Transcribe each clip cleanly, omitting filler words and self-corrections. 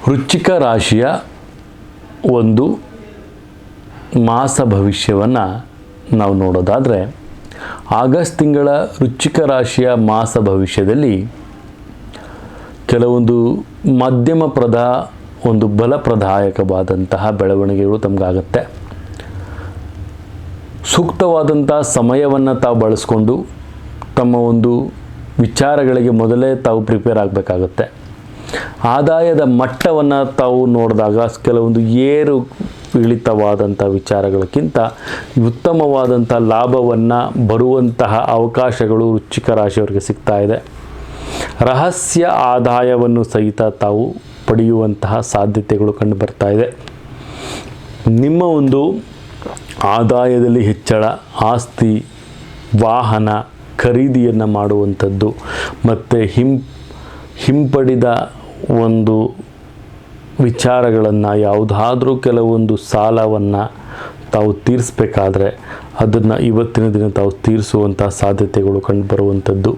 ವೃಶ್ಚಿಕ ರಾಶಿಯ ಒಂದು ಮಾಸ ಭವಿಷ್ಯವನ್ನು ನಾವು ನೋಡೋದಾದರೆ, ಆಗಸ್ಟ್ ತಿಂಗಳ ವೃಶ್ಚಿಕ ರಾಶಿಯ ಮಾಸ ಭವಿಷ್ಯದಲ್ಲಿ ಕೆಲವೊಂದು ಮಧ್ಯಮಪ್ರದ ಒಂದು ಬಲಪ್ರದಾಯಕವಾದಂತಹ ಬೆಳವಣಿಗೆಗಳು ತಮಗಾಗತ್ತೆ. ಸೂಕ್ತವಾದಂಥ ಸಮಯವನ್ನು ತಾವು ಬಳಸ್ಕೊಂಡು ತಮ್ಮ ಒಂದು ವಿಚಾರಗಳಿಗೆ ಮೊದಲೇ ತಾವು ಪ್ರಿಪೇರ್ ಆಗಬೇಕಾಗತ್ತೆ. ಆದಾಯದ ಮಟ್ಟವನ್ನು ತಾವು ನೋಡಿದಾಗ ಕೆಲವೊಂದು ಏರು ಇಳಿತವಾದಂಥ ವಿಚಾರಗಳಕ್ಕಿಂತ ಉತ್ತಮವಾದಂಥ ಲಾಭವನ್ನು ಬರುವಂತಹ ಅವಕಾಶಗಳು ವೃಶ್ಚಿಕ ರಾಶಿಯವರಿಗೆ ಸಿಗ್ತಾ ಇದೆ. ರಹಸ್ಯ ಆದಾಯವನ್ನು ಸಹಿತ ತಾವು ಪಡೆಯುವಂತಹ ಸಾಧ್ಯತೆಗಳು ಕಂಡು ಬರ್ತಾ ಇದೆ. ನಿಮ್ಮ ಒಂದು ಆದಾಯದಲ್ಲಿ ಹೆಚ್ಚಳ, ಆಸ್ತಿ, ವಾಹನ ಖರೀದಿಯನ್ನು ಮಾಡುವಂಥದ್ದು ಮತ್ತು ಹಿಂಪಡಿದ ಒಂದು ವಿಚಾರಗಳನ್ನು, ಯಾವುದಾದ್ರೂ ಕೆಲವೊಂದು ಸಾಲವನ್ನು ತಾವು ತೀರಿಸಬೇಕಾದ್ರೆ ಅದನ್ನು ಇವತ್ತಿನ ದಿನ ತಾವು ತೀರಿಸುವಂಥ ಸಾಧ್ಯತೆಗಳು ಕಂಡುಬರುವಂಥದ್ದು,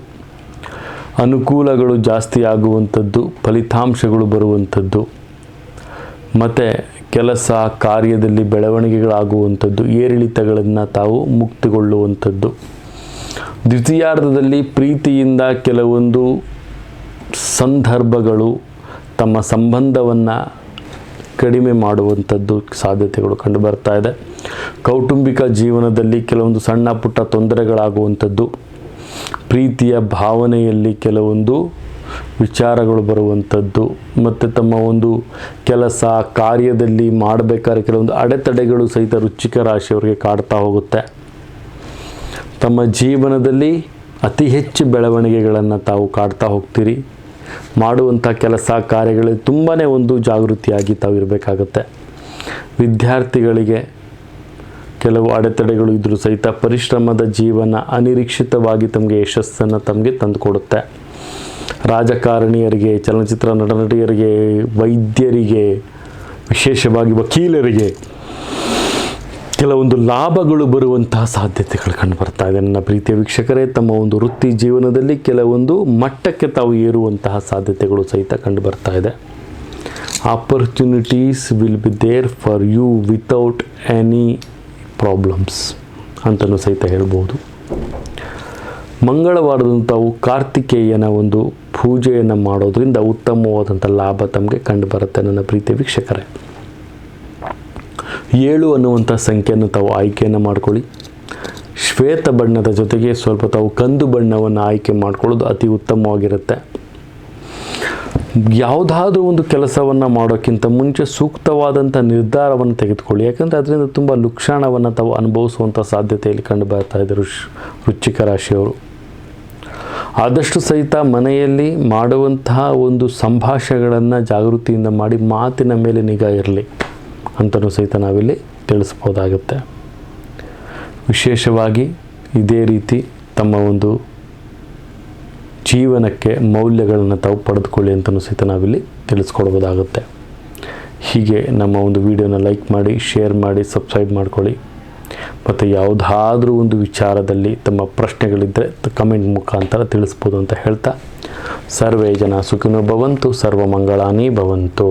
ಅನುಕೂಲಗಳು ಜಾಸ್ತಿ ಆಗುವಂಥದ್ದು, ಫಲಿತಾಂಶಗಳು ಬರುವಂಥದ್ದು ಮತ್ತು ಕೆಲಸ ಕಾರ್ಯದಲ್ಲಿ ಬೆಳವಣಿಗೆಗಳಾಗುವಂಥದ್ದು, ಏರಿಳಿತಗಳನ್ನು ತಾವು ಮುಕ್ತಿಗೊಳ್ಳುವಂಥದ್ದು. ದ್ವಿತೀಯಾರ್ಧದಲ್ಲಿ ಪ್ರೀತಿಯಿಂದ ಕೆಲವೊಂದು ಸಂದರ್ಭಗಳು ತಮ್ಮ ಸಂಬಂಧವನ್ನು ಕಡಿಮೆ ಮಾಡುವಂಥದ್ದು ಸಾಧ್ಯತೆಗಳು ಕಂಡುಬರ್ತಾ ಇದೆ. ಕೌಟುಂಬಿಕ ಜೀವನದಲ್ಲಿ ಕೆಲವೊಂದು ಸಣ್ಣ ಪುಟ್ಟ ತೊಂದರೆಗಳಾಗುವಂಥದ್ದು, ಪ್ರೀತಿಯ ಭಾವನೆಯಲ್ಲಿ ಕೆಲವೊಂದು ವಿಚಾರಗಳು ಬರುವಂಥದ್ದು ಮತ್ತು ತಮ್ಮ ಒಂದು ಕೆಲಸ ಕಾರ್ಯದಲ್ಲಿ ಮಾಡಬೇಕಾದ್ರೆ ಕೆಲವೊಂದು ಅಡೆತಡೆಗಳು ಸಹಿತ ವೃಶ್ಚಿಕ ರಾಶಿಯವರಿಗೆ ಕಾಡ್ತಾ ಹೋಗುತ್ತೆ. ತಮ್ಮ ಜೀವನದಲ್ಲಿ ಅತಿ ಹೆಚ್ಚು ಬೆಳವಣಿಗೆಗಳನ್ನು ತಾವು ಕಾಡ್ತಾ ಹೋಗ್ತೀರಿ. ಮಾಡುವಂಥ ಕೆಲಸ ಕಾರ್ಯಗಳಲ್ಲಿ ತುಂಬಾ ಒಂದು ಜಾಗೃತಿಯಾಗಿ ತಾವು ಇರಬೇಕಾಗತ್ತೆ. ವಿದ್ಯಾರ್ಥಿಗಳಿಗೆ ಕೆಲವು ಅಡೆತಡೆಗಳು ಇದ್ದರೂ ಸಹಿತ ಪರಿಶ್ರಮದ ಜೀವನ ಅನಿರೀಕ್ಷಿತವಾಗಿ ತಮಗೆ ಯಶಸ್ಸನ್ನು ತಮಗೆ ತಂದುಕೊಡುತ್ತೆ. ರಾಜಕಾರಣಿಯರಿಗೆ, ಚಲನಚಿತ್ರ ನಟನಟಿಯರಿಗೆ, ವೈದ್ಯರಿಗೆ, ವಿಶೇಷವಾಗಿ ವಕೀಲರಿಗೆ ಕೆಲವೊಂದು ಲಾಭಗಳು ಬರುವಂತಹ ಸಾಧ್ಯತೆಗಳು ಕಂಡು ಬರ್ತಾ ಇದೆ. ನನ್ನ ಪ್ರೀತಿಯ ವೀಕ್ಷಕರೇ, ತಮ್ಮ ಒಂದು ವೃತ್ತಿ ಜೀವನದಲ್ಲಿ ಕೆಲವೊಂದು ಮಟ್ಟಕ್ಕೆ ತಾವು ಏರುವಂತಹ ಸಾಧ್ಯತೆಗಳು ಸಹಿತ ಕಂಡು ಬರ್ತಾ ಇದೆ. Opportunities will be there for you without any problems ಅಂತಲೂ ಸಹಿತ ಹೇಳ್ಬೋದು. ಮಂಗಳವಾರದಂದು ತಾವು ಕಾರ್ತಿಕೇಯನ ಒಂದು ಪೂಜೆಯನ್ನು ಮಾಡೋದ್ರಿಂದ ಉತ್ತಮವಾದಂಥ ಲಾಭ ತಮಗೆ ಕಂಡು ಬರುತ್ತೆ. ನನ್ನ ಪ್ರೀತಿಯ ವೀಕ್ಷಕರೇ, 7 ಅನ್ನುವಂಥ ಸಂಖ್ಯೆಯನ್ನು ತಾವು ಆಯ್ಕೆಯನ್ನು ಮಾಡ್ಕೊಳ್ಳಿ. ಶ್ವೇತ ಬಣ್ಣದ ಜೊತೆಗೆ ಸ್ವಲ್ಪ ತಾವು ಕಂದು ಬಣ್ಣವನ್ನು ಆಯ್ಕೆ ಮಾಡ್ಕೊಳ್ಳೋದು ಅತಿ ಉತ್ತಮವಾಗಿರುತ್ತೆ. ಯಾವುದಾದ್ರೂ ಒಂದು ಕೆಲಸವನ್ನು ಮಾಡೋಕ್ಕಿಂತ ಮುಂಚೆ ಸೂಕ್ತವಾದಂಥ ನಿರ್ಧಾರವನ್ನು ತೆಗೆದುಕೊಳ್ಳಿ. ಯಾಕಂದರೆ ಅದರಿಂದ ತುಂಬ ಲುಕ್ಷಾಣವನ್ನು ತಾವು ಅನುಭವಿಸುವಂಥ ಸಾಧ್ಯತೆಯಲ್ಲಿ ಕಂಡು ಬರ್ತಾ ಇದೆ ವೃಶ್ಚಿಕ ರಾಶಿಯವರು. ಆದಷ್ಟು ಸಹಿತ ಮನೆಯಲ್ಲಿ ಮಾಡುವಂತಹ ಒಂದು ಸಂಭಾಷಣೆಗಳನ್ನು ಜಾಗೃತಿಯಿಂದ ಮಾಡಿ ಮಾತಿನ ಮೇಲೆ ನಿಗಾ ಇರಲಿ ಅಂತಲೂ ಸಹಿತ ನಾವಿಲ್ಲಿ ತಿಳಿಸ್ಬೋದಾಗುತ್ತೆ. ವಿಶೇಷವಾಗಿ ಇದೇ ರೀತಿ ತಮ್ಮ ಒಂದು ಜೀವನಕ್ಕೆ ಮೌಲ್ಯಗಳನ್ನು ತಾವು ಪಡೆದುಕೊಳ್ಳಿ ಅಂತಲೂ ಸಹಿತ ನಾವಿಲ್ಲಿ ತಿಳಿಸ್ಕೊಡ್ಬೋದಾಗುತ್ತೆ. ಹೀಗೆ ನಮ್ಮ ಒಂದು ವಿಡಿಯೋನ ಲೈಕ್ ಮಾಡಿ, ಶೇರ್ ಮಾಡಿ, ಸಬ್ಸ್ಕ್ರೈಬ್ ಮಾಡ್ಕೊಳ್ಳಿ. ಮತ್ತು ಯಾವುದಾದ್ರೂ ಒಂದು ವಿಚಾರದಲ್ಲಿ ತಮ್ಮ ಪ್ರಶ್ನೆಗಳಿದ್ದರೆ ಕಮೆಂಟ್ ಮುಖಾಂತರ ತಿಳಿಸ್ಬೋದು ಅಂತ ಹೇಳ್ತಾ, ಸರ್ವೇ ಜನ ಸುಖಿನೋ ಭವಂತು, ಸರ್ವಮಂಗಳಾನಿ ಭವಂತು.